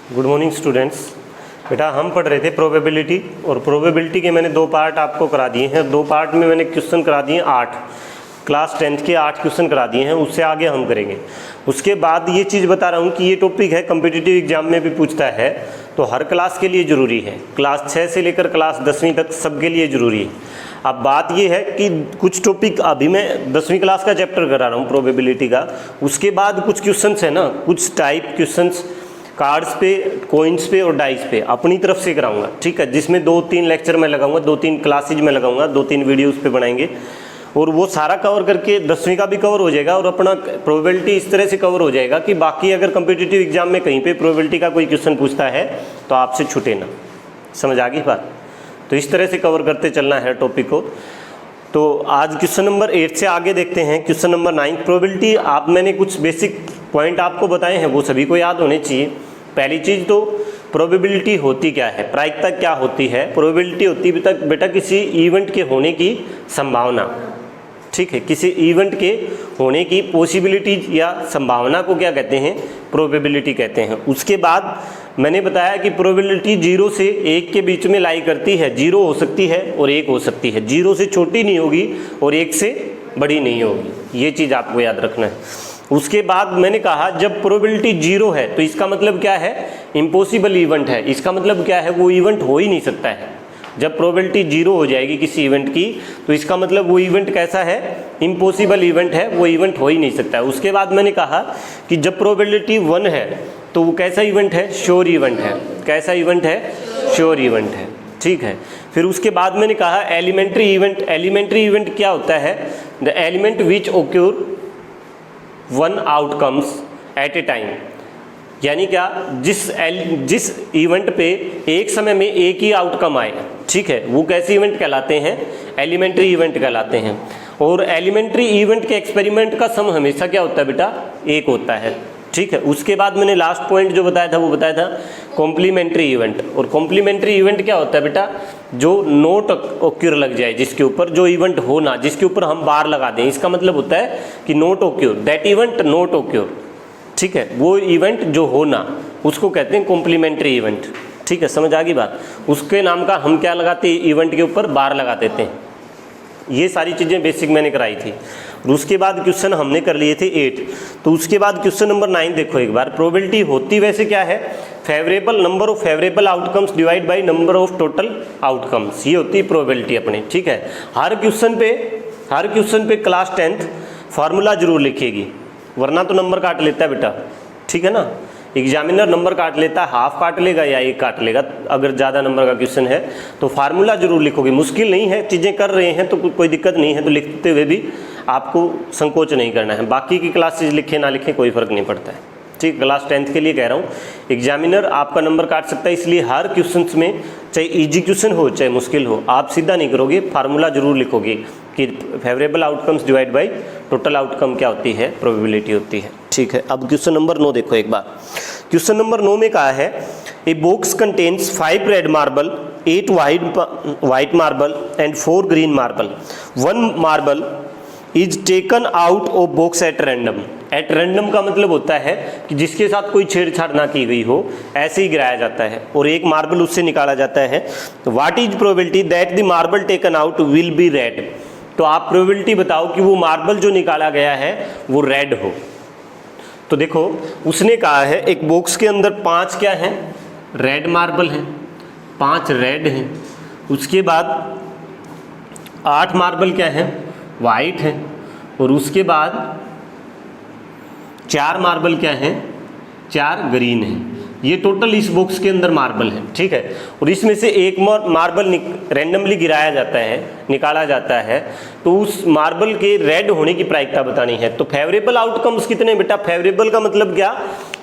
Good morning students. बेटा हम पढ़ रहे थे प्रोबेबिलिटी, और प्रोबेबिलिटी के मैंने 2 पार्ट आपको करा दिए हैं। 2 पार्ट में मैंने क्वेश्चन करा दिए 8, क्लास 10th के 8 क्वेश्चन करा दिए हैं। उससे आगे हम करेंगे। उसके बाद ये चीज़ बता रहा हूँ कि ये टॉपिक है कम्पिटिटिव एग्जाम में भी पूछता है, तो हर क्लास के लिए ज़रूरी है। क्लास 6 से लेकर क्लास 10वीं तक सबके लिए ज़रूरी है। अब बात ये है कि कुछ टॉपिक अभी मैं 10वीं क्लास का चैप्टर करा रहा हूँ प्रोबेबिलिटी का, उसके बाद कुछ क्वेश्चंस है ना, कुछ टाइप क्वेश्चंस कार्ड्स पे, कॉइन्स पे और डाइस पे अपनी तरफ से कराऊंगा, ठीक है, जिसमें 2-3 लेक्चर में लगाऊंगा, 2-3 क्लासेज में लगाऊंगा, 2-3 वीडियोस पे बनाएंगे, और वो सारा कवर करके 10वीं का भी कवर हो जाएगा और अपना प्रोबेबिलिटी इस तरह से कवर हो जाएगा कि बाकी अगर कम्पिटिटिव एग्जाम में कहीं पे प्रोबेबिलिटी का कोई क्वेश्चन पूछता है तो आपसे छूटे ना। समझ आ गई बात? तो इस तरह से कवर करते चलना है टॉपिक को। तो आज क्वेश्चन नंबर 8 से आगे देखते हैं। Question number 9 probability. आप मैंने कुछ बेसिक पॉइंट आपको बताए हैं, वो सभी को याद होने चाहिए। पहली चीज़ तो प्रोबेबिलिटी होती क्या है, प्रायिकता क्या होती है। प्रोबेबिलिटी होती है बेटा किसी इवेंट के होने की संभावना, ठीक है, किसी इवेंट के होने की पॉसिबिलिटी या संभावना को क्या कहते हैं, प्रोबेबिलिटी कहते हैं। उसके बाद मैंने बताया कि प्रोबेबिलिटी 0 से 1 के बीच में लाई करती है। 0 हो सकती है और 1 हो सकती है, 0 से छोटी नहीं होगी और 1 से बड़ी नहीं होगी। ये चीज़ आपको याद रखना है। उसके बाद मैंने कहा जब प्रोबेबिलिटी 0 है तो इसका मतलब क्या है, इम्पॉसिबल इवेंट है। इसका मतलब क्या है, वो इवेंट हो ही नहीं सकता है। जब प्रोबेबिलिटी 0 हो जाएगी किसी इवेंट की तो इसका मतलब वो इवेंट कैसा है, इम्पॉसिबल इवेंट है, वो इवेंट हो ही नहीं सकता है। उसके बाद मैंने कहा कि जब प्रोबेबिलिटी 1 है तो वो कैसा इवेंट है, श्योर इवेंट है। कैसा इवेंट है, श्योर इवेंट है, ठीक है। फिर उसके बाद मैंने कहा एलिमेंट्री इवेंट। एलिमेंट्री इवेंट क्या होता है, the element which occur 1 outcomes at a time. यानी क्या, जिस इवेंट पे एक समय में एक ही आउटकम आए, ठीक है, वो कैसे इवेंट कहलाते हैं, एलिमेंट्री इवेंट कहलाते हैं। और एलिमेंट्री इवेंट के एक्सपेरिमेंट का सम हमेशा क्या होता है बेटा, 1 होता है, ठीक है। उसके बाद मैंने लास्ट पॉइंट जो बताया था वो बताया था कॉम्प्लीमेंट्री इवेंट। और कॉम्प्लीमेंट्री इवेंट क्या होता है बेटा, जो नोट ओक्योर लग जाए जिसके ऊपर, जो इवेंट हो ना जिसके ऊपर हम बार लगा दें। इसका मतलब होता है कि note occur, that event note occur, ठीक है, वो इवेंट जो हो ना उसको कहते हैं कॉम्प्लीमेंट्री इवेंट, ठीक है। समझ आ गई बात? उसके नाम का हम क्या लगाते हैं, इवेंट के ऊपर बार लगा देते हैं। ये सारी चीज़ें बेसिक मैंने कराई थी। और उसके बाद क्वेश्चन हमने कर लिए थे 8। तो उसके बाद क्वेश्चन नंबर 9 देखो एक बार। प्रोबेबिलिटी होती वैसे क्या है, favourable number of favourable outcomes divide by number of total outcomes. ये होती है प्रोबेबिलिटी अपनी, ठीक है। हर क्वेश्चन पे क्लास 10th फार्मूला जरूर लिखेगी, वरना तो नंबर काट लेता है बेटा, ठीक है ना। एग्जामिनर नंबर काट लेता है, हाफ काट लेगा या 1 काट लेगा अगर ज़्यादा नंबर का क्वेश्चन है। तो फार्मूला जरूर लिखोगे, मुश्किल नहीं है, चीज़ें कर रहे हैं तो कोई दिक्कत नहीं है। तो लिखते हुए भी आपको संकोच नहीं करना है। बाकी की क्लासेज लिखे ना लिखे कोई फ़र्क नहीं पड़ता है, ठीक। क्लास 10th के लिए कह रहा हूँ, एग्जामिनर आपका नंबर काट सकता है, इसलिए हर क्वेश्चन में चाहे ईजी क्वेश्चन हो चाहे मुश्किल हो, आप सीधा नहीं करोगे, फार्मूला जरूर लिखोगे कि favourable outcomes divide by total outcome क्या होती है, प्रोबेबिलिटी होती है, ठीक है। अब क्वेश्चन नंबर 9 देखो एक बार। क्वेश्चन नंबर 9 में कहा है a box contains 5 red marble, 8 white marble and 4 green marble. 1 marble is taken out of box at random. At random का मतलब होता है कि जिसके साथ कोई छेड़छाड़ ना की गई हो, ऐसे ही गिराया जाता है और एक मार्बल उससे निकाला जाता है। What is probability that the marble taken out will be red. तो आप प्रोबेबिलिटी बताओ कि वो मार्बल जो निकाला गया है वो रेड हो। तो देखो उसने कहा है एक बॉक्स के अंदर 5 क्या हैं, रेड मार्बल हैं, 5 रेड हैं। उसके बाद 8 मार्बल क्या हैं, वाइट हैं। और उसके बाद 4 मार्बल क्या हैं, 4 ग्रीन हैं। ये टोटल इस बॉक्स के अंदर मार्बल है, ठीक है। और इसमें से एक मार्बल रैंडमली गिराया जाता है, निकाला जाता है, तो उस मार्बल के रेड होने की प्रायिकता बतानी है। तो फेवरेबल आउटकम्स कितने बेटा, फेवरेबल का मतलब क्या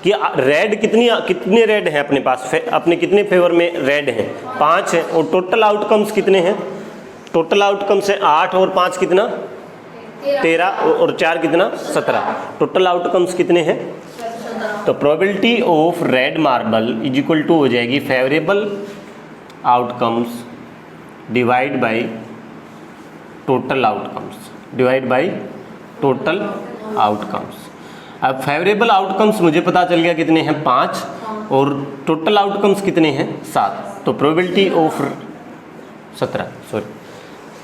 कि रेड कितने रेड हैं अपने पास, अपने कितने फेवर में रेड हैं, 5 हैं। और टोटल आउटकम्स कितने हैं, टोटल आउटकम्स है 8 और 5 कितना, 13 और 4 कितना, 17। टोटल आउटकम्स कितने हैं। तो probability of red marble is equal to हो जाएगी favourable outcomes divide by total outcomes, divide by total outcomes. अब फेवरेबल आउटकम्स मुझे पता चल गया कितने हैं 5 और टोटल आउटकम्स कितने हैं 7, तो probability of 17 sorry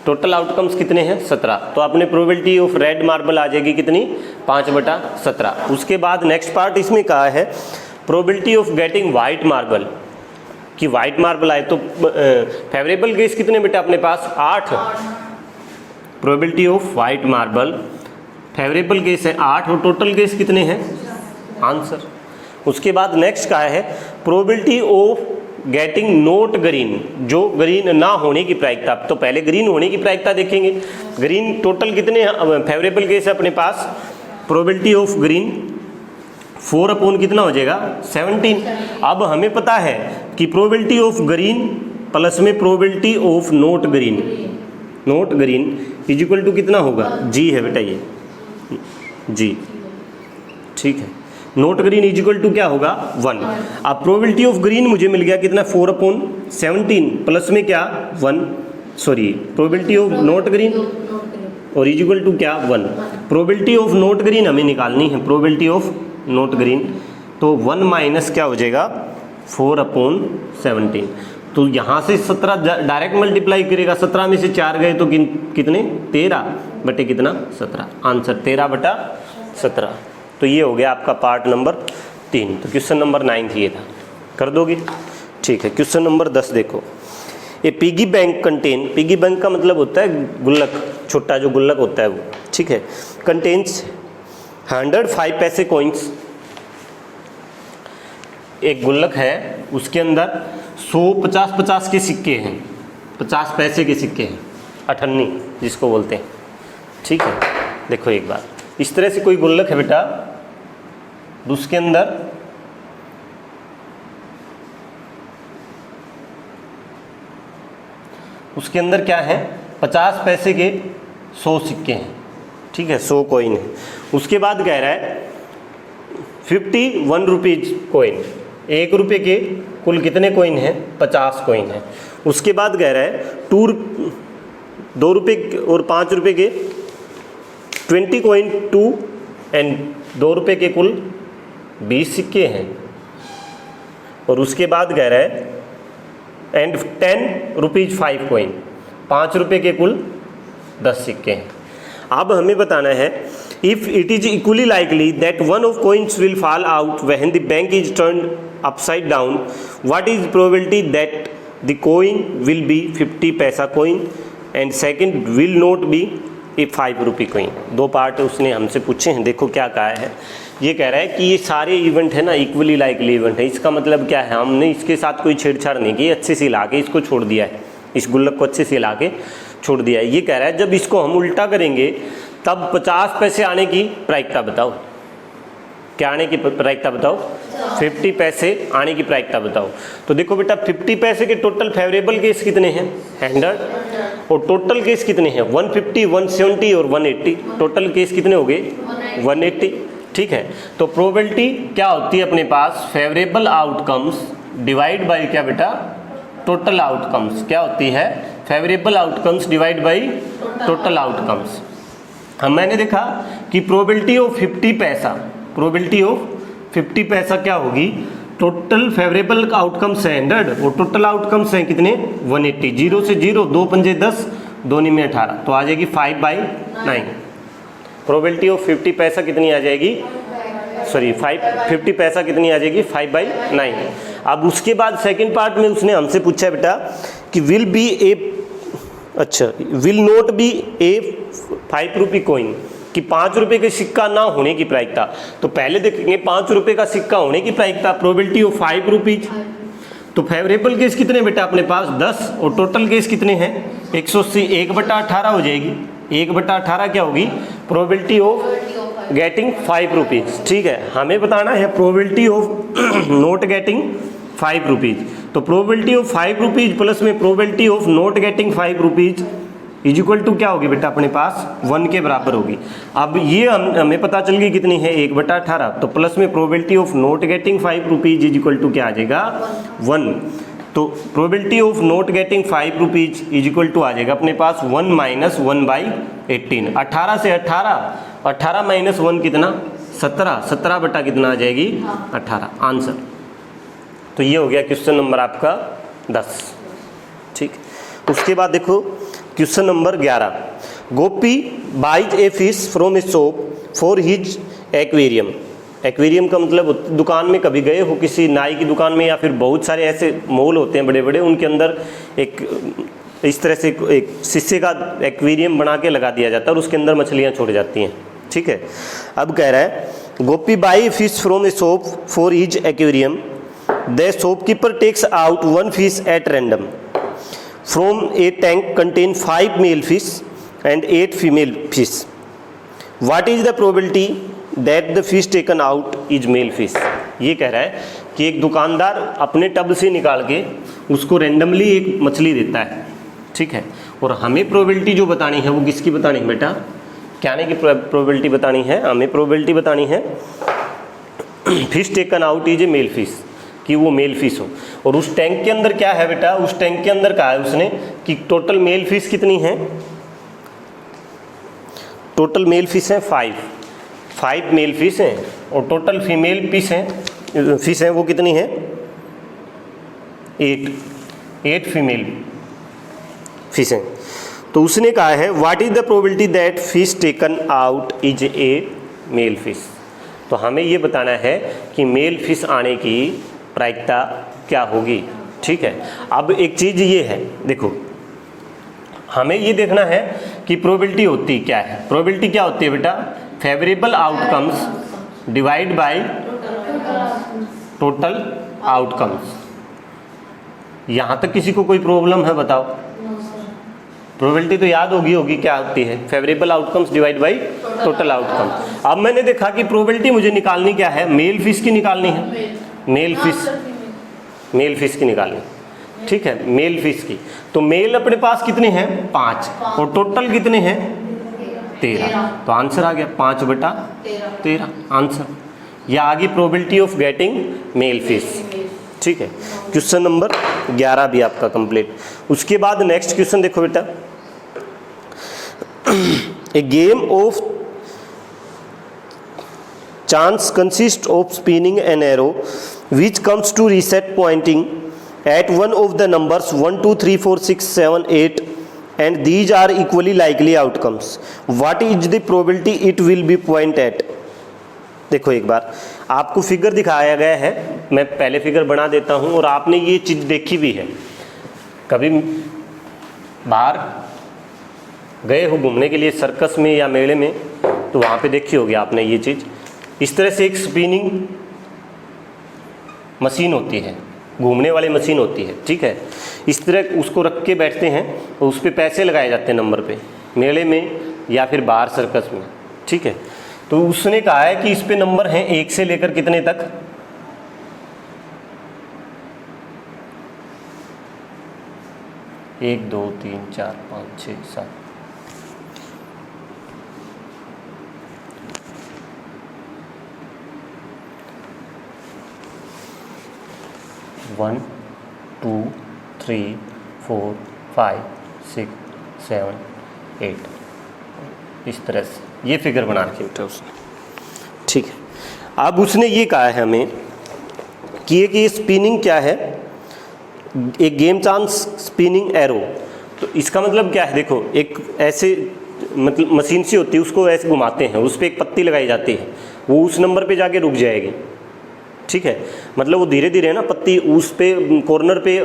total outcomes कितने हैं 17, तो अपने प्रोबेबिलिटी ऑफ रेड मार्बल आ जाएगी कितनी 5/17। उसके बाद नेक्स्ट पार्ट इसमें कहा है probability of getting white marble, कि वाइट मार्बल आए तो फेवरेबल केस कितने बेटा अपने पास 8, probability of white marble favourable case है 8 और टोटल केस कितने हैं आंसर। उसके बाद नेक्स्ट कहा है probability of getting note green, जो ग्रीन ना होने की प्रायिकता, तो पहले ग्रीन होने की प्रायिकता देखेंगे। ग्रीन टोटल कितने फेवरेबल केस है अपने पास, प्रोबेबिलिटी ऑफ ग्रीन 4 कितना हो जाएगा 17। अब हमें पता है कि प्रोबेबिलिटी ऑफ ग्रीन प्लस में probability of not green is equal to कितना होगा जी है बेटा ये जी, ठीक है। Not green is equal to क्या होगा 1। अब प्रोबेबिलिटी ऑफ ग्रीन मुझे मिल गया कितना 4/17 प्लस में क्या 1 sorry probability of not green और इज इक्वल टू क्या 1। प्रोबेबिलिटी ऑफ नोट ग्रीन हमें निकालनी है, प्रोबेबिलिटी ऑफ नोट ग्रीन, तो 1 माइनस क्या हो जाएगा 4/17। तो यहाँ से 17 डायरेक्ट मल्टीप्लाई करेगा, 17 में से 4 गए तो कितने 13 बटे कितना 17, आंसर 13/17। तो ये हो गया आपका पार्ट नंबर 3। तो क्वेश्चन नंबर 9 ये था, कर दोगे ठीक है। क्वेश्चन नंबर 10 देखो, ये piggy bank contain, piggy bank का मतलब होता है गुल्लक, छोटा जो गुल्लक होता है वो, ठीक है। कंटेन्स 105 पैसे कॉइन्स, एक गुल्लक है उसके अंदर 100 50 के सिक्के हैं, 50 पैसे के सिक्के हैं, अठन्नी जिसको बोलते हैं, ठीक है। देखो एक बार इस तरह से कोई गुल्लक है बेटा, उसके अंदर क्या है 50 पैसे के 100 सिक्के हैं, ठीक है, 100 कॉइन है। उसके बाद कह रहा है 51 रुपीज कॉइन, 1 रुपये के कुल कितने कॉइन हैं 50 कॉइन है। उसके बाद कह रहा है 2 रुपये और 5 रुपये के 20 कॉइन 2 एंड 2 रुपये के कुल 20 सिक्के हैं। और उसके बाद कह रहा है एंड 10 रुपीज 5 कॉइन, 5 रुपये के कुल 10 सिक्के हैं। अब हमें बताना है if it is equally likely that one of coins will fall out when the bank is turned upside down, what is probability that the coin will be 50 पैसा coin and second will not be a 5 रुपये coin. 2 part उसने हमसे पूछे हैं। देखो क्या कहा है, ये कह रहा है कि ये सारे इवेंट है ना इक्वली लाइकली इवेंट है। इसका मतलब क्या है, हमने इसके साथ कोई छेड़छाड़ नहीं की, अच्छे से ला के इसको छोड़ दिया है, इस गुल्लक को अच्छे से ला के छोड़ दिया है। ये कह रहा है जब इसको हम उल्टा करेंगे तब 50 पैसे आने की प्रायिकता बताओ, क्या आने की प्रायिकता बताओ 50 पैसे आने की प्रायिकता बताओ। तो देखो बेटा 50 पैसे के टोटल फेवरेबल केस कितने हैं 100 और टोटल केस कितने हैं 150 170 और 180, टोटल केस कितने हो गए 180, ठीक है। तो प्रोबेबिलिटी क्या होती है अपने पास फेवरेबल आउटकम्स डिवाइड बाई क्या बेटा टोटल आउटकम्स, क्या होती है favourable outcomes divide by total outcomes. हम मैंने देखा कि प्रोबेबिलिटी ऑफ 50 पैसा, प्रोबेबिलिटी ऑफ 50 पैसा क्या होगी, टोटल फेवरेबल आउटकम्स है 100 और टोटल आउटकम्स हैं कितने 180, 0 से 0 2 पंजे 10 2 में 18, तो आ जाएगी 5/9। प्रोबेबिलिटी ऑफ 50 पैसा कितनी आ जाएगी, सॉरी 50 पैसा कितनी आ जाएगी 5/9। अब उसके बाद सेकंड पार्ट में उसने हमसे पूछा है बेटा कि विल बी ए, अच्छा विल नॉट बी ए 5 रुपये कॉइन, कि 5 रुपये का सिक्का ना होने की प्रायिकता। तो पहले देखेंगे 5 रुपये का सिक्का होने की प्रायिकता, प्रोबेबिलिटी ऑफ 5 रुपीज। तो फेवरेबल केस कितने बेटा अपने पास 10 और टोटल केस कितने हैं 180, 1/18 हो जाएगी, 1/18 क्या होगी प्रोबेबिलिटी ऑफ गेटिंग 5 रुपीज, ठीक है। हमें बताना है probability of not getting 5 rupees. तो प्रोबेबिलिटी ऑफ 5 रुपीज प्लस में probability of not getting 5 rupees is equal to क्या होगी बेटा अपने पास 1 के बराबर होगी। अब ये हमें पता चल गई कितनी है 1/18, तो प्लस में probability of not getting 5 rupees is equal to क्या आ जाएगा 1। तो probability of not getting 5 rupees is equal to आ जाएगा अपने पास 1 - 1/18। 18 से 18 माइनस 1 कितना 17 बटा कितना आ जाएगी 18 आंसर। तो ये हो गया क्वेश्चन नंबर आपका 10। ठीक, उसके बाद देखो question number 11। Gopi buys a fish from a shop for his aquarium. Aquarium का मतलब दुकान में कभी गए हो किसी नाई की दुकान में, या फिर बहुत सारे ऐसे मॉल होते हैं बड़े बड़े, उनके अंदर एक इस तरह से एक शीशे का एक्वेरियम बना के लगा दिया जाता है और उसके अंदर मछलियाँ छोड़ जाती हैं। ठीक है, अब कह रहा है Gopi buy fish from a shop for his aquarium, the shopkeeper takes out 1 fish at random from a tank contain 5 male fish and 8 female fish. What is the probability that the fish taken out is male fish. ये कह रहा है कि एक दुकानदार अपने tub से निकाल के उसको रैंडमली एक मछली देता है। ठीक है, और हमें प्रोबेबिलिटी जो बतानी है वो किसकी बतानी है बेटा, क्या नहीं की प्रोबेबिलिटी बतानी है, हमें प्रोबेबिलिटी बतानी है fish taken out is a male fish, कि वो मेल फिश हो। और उस टैंक के अंदर क्या है बेटा, उस टैंक के अंदर कहा है उसने कि टोटल मेल फिश कितनी है, टोटल मेल फिश है 5 मेल फिश हैं, और टोटल फीमेल फिश हैं वो कितनी है 8 फीमेल फिश हैं। तो उसने कहा है what is the probability that fish taken out is a male fish. तो हमें ये बताना है कि मेल फिश आने की प्रायिकता क्या होगी। ठीक है, अब एक चीज़ ये है, देखो हमें ये देखना है कि प्रोबेबिलिटी होती क्या है। प्रोबेबिलिटी क्या होती है बेटा, favourable outcomes divide by total outcomes. यहाँ तक किसी को कोई प्रॉब्लम है बताओ? प्रोबेबिलिटी तो याद होगी क्या होती है, favourable outcomes divide by total outcome. अब मैंने देखा कि प्रोबेबिलिटी मुझे निकालनी क्या है, मेल फिश की निकालनी है, मेल फिश की निकालनी। ठीक है, मेल फिश की। तो मेल अपने पास कितने हैं 5, और टोटल कितने हैं 13। तो आंसर आ गया 5 बटा 13 आंसर। या आगे probability of getting male fish. ठीक है, क्वेश्चन नंबर 11 भी आपका कंप्लीट। उसके बाद नेक्स्ट क्वेश्चन देखो बेटा, a game of chance consist of spinning an arrow which comes to reset pointing at one of the numbers 1 2 3 4 6 7 8 and these are equally likely outcomes. What is the probability it will be point at? देखो एक बार आपको figure दिखाया गया है, मैं पहले figure बना देता हूँ, और आपने ये चीज़ देखी भी है, कभी बाहर गए हो घूमने के लिए सर्कस में या मेले में, तो वहाँ पे देखी होगी आपने ये चीज़। इस तरह से एक स्पिनिंग मशीन होती है, घूमने वाली मशीन होती है। ठीक है, इस तरह उसको रख के बैठते हैं और उस पर पैसे लगाए जाते हैं नंबर पे, मेले में या फिर बाहर सर्कस में। ठीक है, तो उसने कहा है कि इस पे नंबर हैं 1 से लेकर कितने तक, 1 2 3 4 5 6 7 1 2 3 4 5 6 7 8 इस तरह से ये फिगर बना रखी बेटा उसने। ठीक है, अब उसने ये कहा है हमें कि ये स्पिनिंग क्या है, एक गेम चांस स्पिनिंग एरो। तो इसका मतलब क्या है, देखो एक ऐसे मतलब मशीन सी होती है, उसको ऐसे घुमाते हैं, उस पर एक पत्ती लगाई जाती है, वो उस नंबर पे जाके रुक जाएगी। ठीक है, मतलब वो धीरे धीरे ना पत्ती उस पे कॉर्नर पे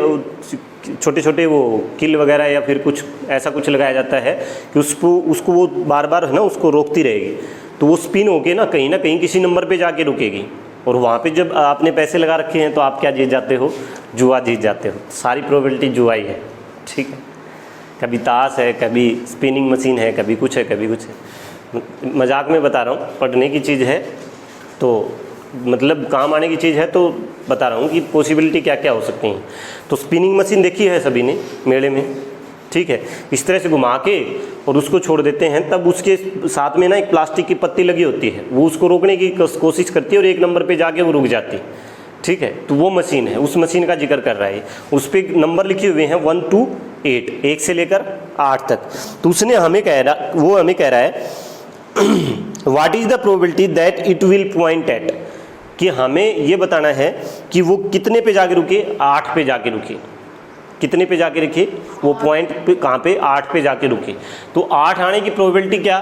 छोटे छोटे वो किल वगैरह या फिर कुछ ऐसा कुछ लगाया जाता है कि उसको वो बार बार है ना उसको रोकती रहेगी, तो वो स्पिन होके ना कहीं किसी नंबर पे जाके रुकेगी। और वहाँ पे जब आपने पैसे लगा रखे हैं तो आप क्या जीत जाते हो, जुआ जीत जाते हो। सारी प्रोबेबिलिटी जुआ ही है। ठीक है, कभी ताश है, कभी स्पिनिंग मशीन है, कभी कुछ है, कभी कुछ है। मजाक में बता रहा हूँ, पढ़ने की चीज़ है तो मतलब काम आने की चीज़ है, तो बता रहा हूँ कि पॉसिबिलिटी क्या क्या हो सकती हैं। तो स्पिनिंग मशीन देखी है सभी ने मेले में। ठीक है, इस तरह से घुमा के और उसको छोड़ देते हैं, तब उसके साथ में ना एक प्लास्टिक की पत्ती लगी होती है, वो उसको रोकने की कोशिश करती है और एक नंबर पे जाके वो रुक जाती है। ठीक है, तो वो मशीन है, उस मशीन का जिक्र कर रहा है। उस पर नंबर लिखे हुए हैं 1 to 8, 1 से लेकर 8 तक। तो उसने हमें कह रहा है what is the probability that it will point at, कि हमें ये बताना है कि वो कितने पे जाके रुके, 8 पे जाके रुके। कितने पे जाके रुके, वो पॉइंट पे कहाँ पे, 8 पे जाके रुके। तो 8 आने की प्रोबेबिलिटी क्या,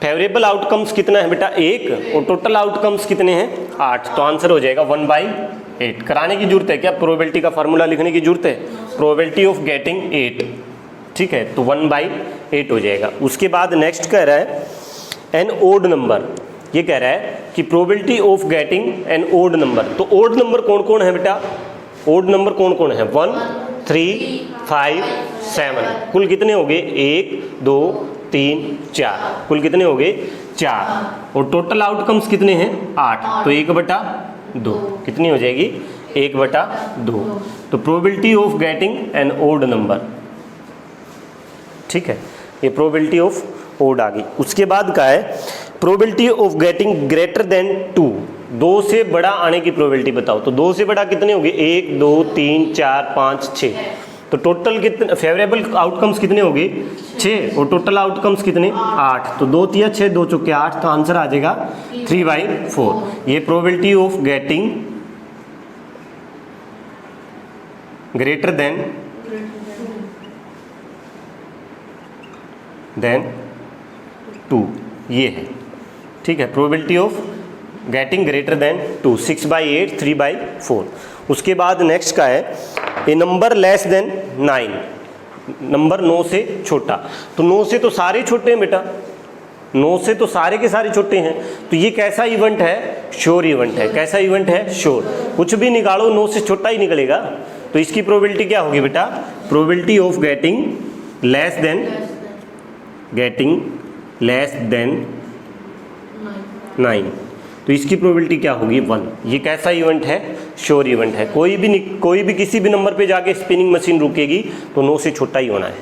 फेवरेबल आउटकम्स कितना है बेटा 1, और टोटल आउटकम्स कितने हैं 8, तो आंसर हो जाएगा 1/8। कराने की जरूरत है क्या, प्रोबेबिलिटी का फार्मूला लिखने की जरूरत है, प्रोबेबिलिटी ऑफ गेटिंग 8, ठीक है, तो 1/8 हो जाएगा। उसके बाद नेक्स्ट कह रहा है एन ओड नंबर, ये कह रहा है कि probability of getting an odd number. तो ओड नंबर कौन कौन है बेटा, ओड नंबर कौन कौन है, 1 3 5 7, कुल कितने हो गए 1 2 3 4, कुल कितने हो गए 4, और टोटल आउटकम्स कितने हैं 8, तो 1/2 कितनी हो जाएगी 1/2। तो probability of getting an odd number, ठीक है, ये प्रोबेबिलिटी ऑफ ओड आ गई। उसके बाद का है probability of getting greater than 2, 2 से बड़ा आने की प्रोबेबिलिटी बताओ। तो 2 से बड़ा कितने हो गए 1 2 3 4 5 6, तो टोटल कितने फेवरेबल आउटकम्स कितने हो गए 6, और टोटल आउटकम्स कितने 8, तो 2 3 6 2 चौके 8, तो आंसर आ जाएगा 3/4। ये probability of getting greater than 2, ये है, ठीक है, probability of getting greater than 2, 6/8 3/4। उसके बाद नेक्स्ट का है ए नंबर लेस देन 9, नंबर 9 से छोटा। तो 9 से तो सारे छोटे हैं बेटा, 9 से तो सारे के सारे छोटे हैं, तो ये कैसा इवेंट है, श्योर इवेंट है। कैसा इवेंट है, श्योर, कुछ भी निकालो 9 से छोटा ही निकलेगा। तो इसकी प्रोबेबिलिटी क्या होगी बेटा, probability of getting less than 9, तो इसकी प्रोबेबिलिटी क्या होगी 1। ये कैसा इवेंट है, श्योर इवेंट है। कोई भी किसी भी नंबर पे जाके स्पिनिंग मशीन रुकेगी तो 9 से छोटा ही होना है,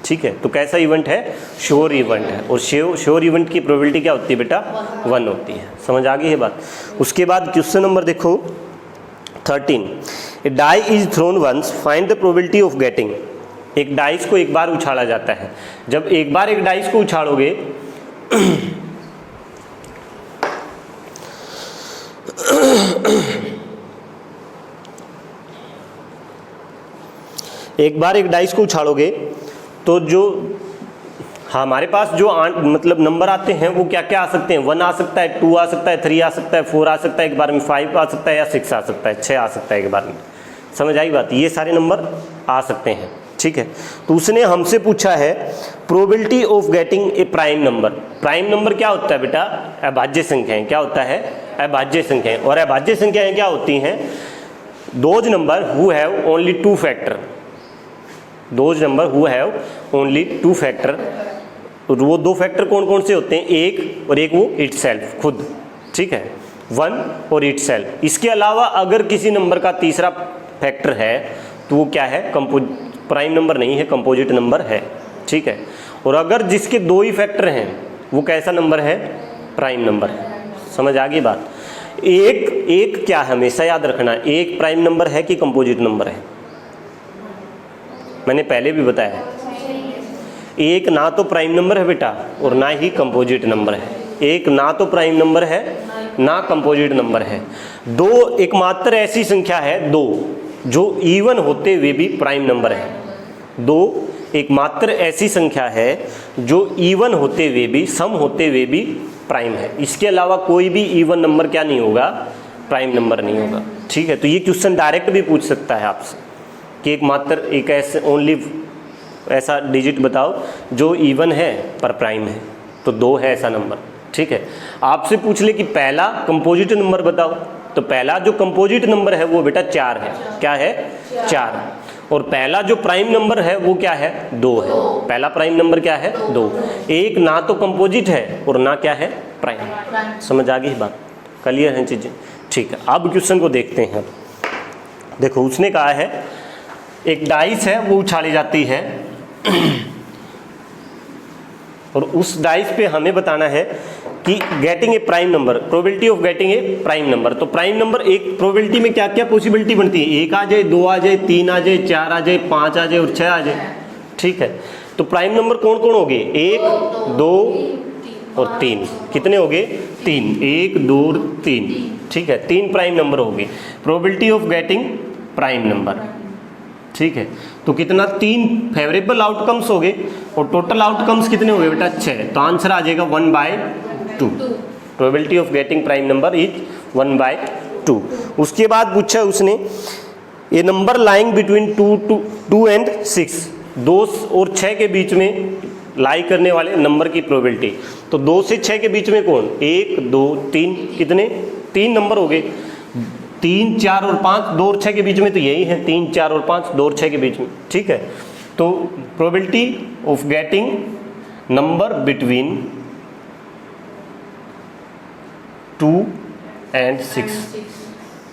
ठीक है। तो कैसा इवेंट है, श्योर इवेंट है, और श्योर इवेंट की प्रोबेबिलिटी क्या होती है बेटा 1 होती है। समझ आ गई है बात। उसके बाद क्वेश्चन नंबर देखो 13, a die is thrown once, find the probability of getting. एक डाइस को एक बार उछाला जाता है। जब एक बार एक डाइस को उछालोगे एक बार एक डाइस को उछालोगे तो जो हमारे पास जो मतलब नंबर आते हैं वो क्या क्या आ सकते हैं, 1 आ सकता है, 2 आ सकता है, 3 आ सकता है, 4 आ सकता है एक बार में, 5 आ सकता है, या 6 आ सकता है, 6 आ सकता है एक बार में। समझ आई बात, ये सारे नंबर आ सकते हैं, ठीक है। तो उसने हमसे पूछा है probability of getting a prime number. Prime number क्या होता है बेटा, अभाज्य संख्याएं। क्या होता है, अभाज्य संख्याएं। और अभाज्य संख्याएं क्या होती हैं, those number who have only 2 factor, those number who have only 2 factor. तो वो 2 फैक्टर कौन कौन से होते हैं, एक और एक वो इटसेल्फ, खुद, ठीक है, 1 और इटसेल्फ। इसके अलावा अगर किसी नंबर का तीसरा फैक्टर है तो वो क्या है, प्राइम नंबर नहीं है, कंपोजिट नंबर है, ठीक है। और अगर जिसके 2 ही फैक्टर हैं वो कैसा नंबर है, प्राइम नंबर है। समझ आ गई बात। एक क्या है, हमेशा याद रखना, एक प्राइम नंबर है कि कंपोजिट नंबर है। मैंने पहले भी बताया, एक ना तो प्राइम नंबर है बेटा और ना ही कंपोजिट नंबर है। एक ना तो प्राइम नंबर है ना कंपोजिट नंबर है। 2 एकमात्र ऐसी संख्या है, 2 जो इवन होते हुए भी प्राइम नंबर है। 2 एकमात्र ऐसी संख्या है जो इवन होते हुए भी, सम होते हुए भी प्राइम है। इसके अलावा कोई भी इवन नंबर क्या नहीं होगा, प्राइम नंबर नहीं होगा, ठीक है। तो ये क्वेश्चन डायरेक्ट भी पूछ सकता है आपसे कि एकमात्र एक ऐसे ओनली ऐसा डिजिट बताओ जो इवन है पर प्राइम है, तो 2 है ऐसा नंबर, ठीक है। आपसे पूछ ले कि पहला कंपोजिट नंबर बताओ, तो पहला जो कंपोजिट नंबर है वो बेटा 4 है। क्या है, 4। और पहला जो प्राइम नंबर है वो क्या है, 2 है। पहला प्राइम नंबर क्या है, 2। एक ना तो कंपोजिट है और ना क्या है, प्राइम। समझ आ गई बात, क्लियर है चीज़ें, ठीक है। अब क्वेश्चन को देखते हैं। देखो उसने कहा है एक डाइस है वो उछाली जाती है और उस डाइस पे हमें बताना है कि getting a prime number, probability of getting a prime number. तो प्राइम नंबर एक प्रोबेबिलिटी में क्या क्या पॉसिबिलिटी बनती है, 1 आ जाए, 2 आ जाए, 3 आ जाए, 4 आ जाए, 5 आ जाए और 6 आ जाए, ठीक है। तो प्राइम नंबर कौन कौन हो गए, 1 2 और 3, कितने हो गए 3, 1 2 3, ठीक है 3 प्राइम नंबर हो गए। Probability of getting prime number, ठीक है। तो कितना 3 फेवरेबल आउटकम्स हो गए और टोटल आउटकम्स कितने हो गए बेटा 6, तो आंसर आ जाएगा 1/2। Probability of getting prime number is 1/2। उसके बाद पूछा उसने ये नंबर लाइंग बिटवीन 2 एंड 6, 2 और 6 के बीच में लाई करने वाले नंबर की प्रोबेबिलिटी। तो 2 से 6 के बीच में कौन, 1 2 3, कितने 3 नंबर हो गए, 3 4 और 5, 2 और 6 के बीच में तो यही है 3 4 और 5, 2 और 6 के बीच में, ठीक है। तो probability of getting number between 2 and 6,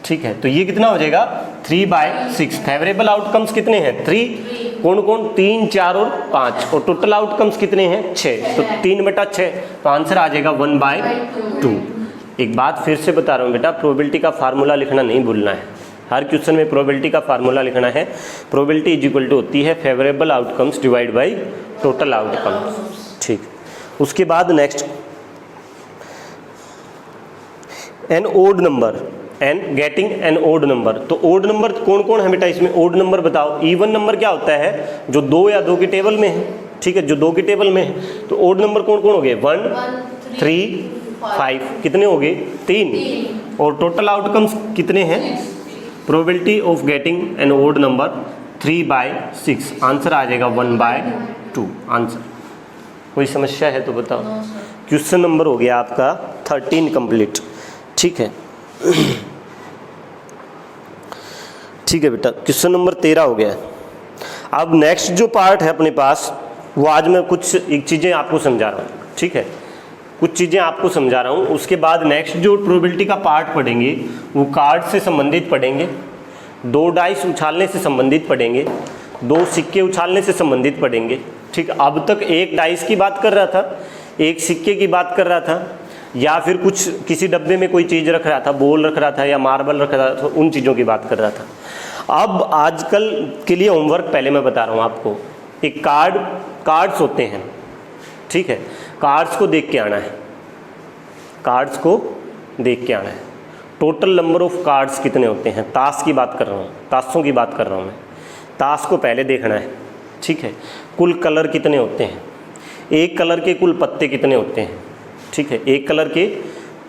ठीक है। तो ये कितना हो जाएगा 3/6। फेवरेबल आउटकम्स कितने हैं 3, कौन कौन 3 4 और 5, और टोटल आउटकम्स कितने हैं 6, तो 3/6, तो आंसर आ जाएगा 1/2। एक बात फिर से बता रहा हूँ बेटा, प्रोबेबिलिटी का फार्मूला लिखना नहीं भूलना है, हर क्वेश्चन में प्रोबेबिलिटी का फार्मूला लिखना है। प्रोबेबिलिटी इज इक्वल टू होती है favourable outcomes divide by total outcomes, ठीक। उसके बाद next an odd number and getting an odd number. तो ओड नंबर कौन कौन है बेटा इसमें, ओड नंबर बताओ। इवन नंबर क्या होता है, जो 2 या 2 की टेबल में है, ठीक है, जो 2 की टेबल में है। तो ओड नंबर कौन कौन हो गए 1 3 5, कितने हो गए 3, और टोटल आउटकम्स कितने हैं, probability of getting an odd number 3/6, answer आ जाएगा 1/2 आंसर। कोई समस्या है तो बताओ। क्वेश्चन नंबर हो गया आपका 13 कंप्लीट, ठीक है। ठीक है बेटा, क्वेश्चन नंबर 13 हो गया। अब नेक्स्ट जो पार्ट है अपने पास, वो आज मैं कुछ एक चीज़ें आपको समझा रहा हूँ, ठीक है, कुछ चीज़ें आपको समझा रहा हूँ। उसके बाद नेक्स्ट जो प्रोबेबिलिटी का पार्ट पढ़ेंगे वो कार्ड से संबंधित पढ़ेंगे, 2 डाइस उछालने से संबंधित पढ़ेंगे, 2 सिक्के उछालने से संबंधित पढ़ेंगे, ठीक। अब तक एक डाइस की बात कर रहा था, एक सिक्के की बात कर रहा था, या फिर कुछ किसी डब्बे में कोई चीज़ रख रहा था, बॉल रख रहा था या मार्बल रख रहा था, तो उन चीज़ों की बात कर रहा था। अब आजकल के लिए होमवर्क पहले मैं बता रहा हूँ आपको, एक कार्ड्स होते हैं, ठीक है, कार्ड्स को देख के आना है, कार्ड्स को देख के आना है। टोटल नंबर ऑफ कार्ड्स कितने होते हैं, ताश की बात कर रहा हूँ, ताशों की बात कर रहा हूँ मैं, ताश को पहले देखना है, ठीक है। कुल कलर कितने होते हैं, एक कलर के कुल पत्ते कितने होते हैं, ठीक है, एक कलर के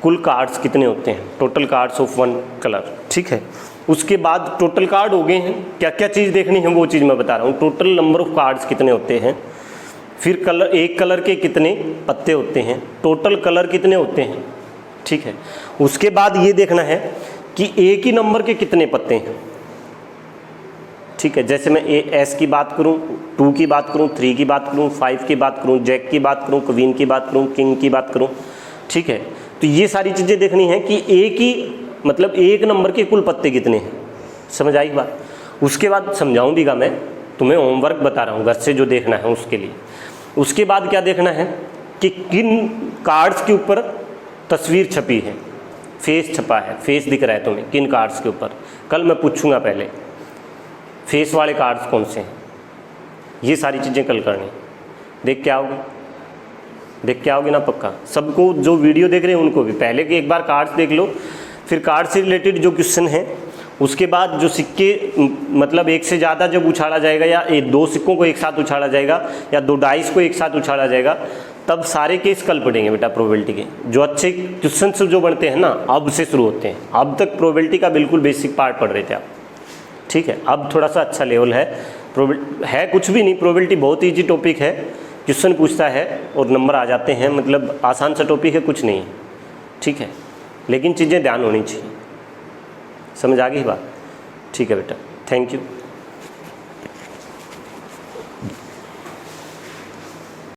कुल कार्ड्स कितने होते हैं, टोटल कार्ड्स ऑफ 1 कलर, ठीक है। उसके बाद टोटल कार्ड हो गए हैं, क्या क्या चीज़ देखनी है वो चीज़ मैं बता रहा हूँ। टोटल नंबर ऑफ कार्ड्स कितने होते हैं, फिर कलर, एक कलर के कितने पत्ते होते हैं, टोटल कलर कितने होते हैं, ठीक है। उसके बाद ये देखना है कि एक ही नंबर के कितने पत्ते हैं, ठीक है। जैसे मैं एस की बात करूं, 2 की बात करूं, 3 की बात करूं, 5 की बात करूं, जैक की बात करूं, क्वीन की बात करूं, किंग की बात करूं, ठीक है। तो ये सारी चीज़ें देखनी है कि एक ही मतलब एक नंबर के कुल पत्ते कितने हैं, समझ आई बात। उसके बाद समझाऊँ भी मैं, तुम्हें होमवर्क बता रहा हूँ घर से जो देखना है उसके लिए। उसके बाद क्या देखना है कि किन कार्ड्स के ऊपर तस्वीर छपी है, फेस छपा है, फेस दिख रहा है तुम्हें किन कार्ड्स के ऊपर। कल मैं पूछूंगा पहले फेस वाले कार्ड्स कौन से हैं, ये सारी चीज़ें कल करनी। देख के आओगे, देख के आओगे ना पक्का। सबको जो वीडियो देख रहे हैं उनको भी पहले के एक बार कार्ड्स देख लो, फिर कार्ड से रिलेटेड जो क्वेश्चन है, उसके बाद जो सिक्के मतलब एक से ज़्यादा जब उछाला जाएगा या 2 सिक्कों को एक साथ उछाला जाएगा या 2 डाइस को एक साथ उछाला जाएगा, तब सारे केस कल पढ़ेंगे बेटा प्रोबेबिलिटी के। जो अच्छे क्वेश्चन जो बनते हैं ना अब से शुरू होते हैं, अब तक प्रोबेबिलिटी का बिल्कुल बेसिक पार्ट पढ़ रहे थे आप, ठीक है। अब थोड़ा सा अच्छा लेवल है, है कुछ भी नहीं, प्रोबेबिलिटी बहुत ईजी टॉपिक है, क्वेश्चन पूछता है और नंबर आ जाते हैं, मतलब आसान सा टॉपिक है, कुछ नहीं है, ठीक है। लेकिन चीज़ें ध्यान होनी चाहिए, समझ आ गई बात, ठीक है बेटा, थैंक यू।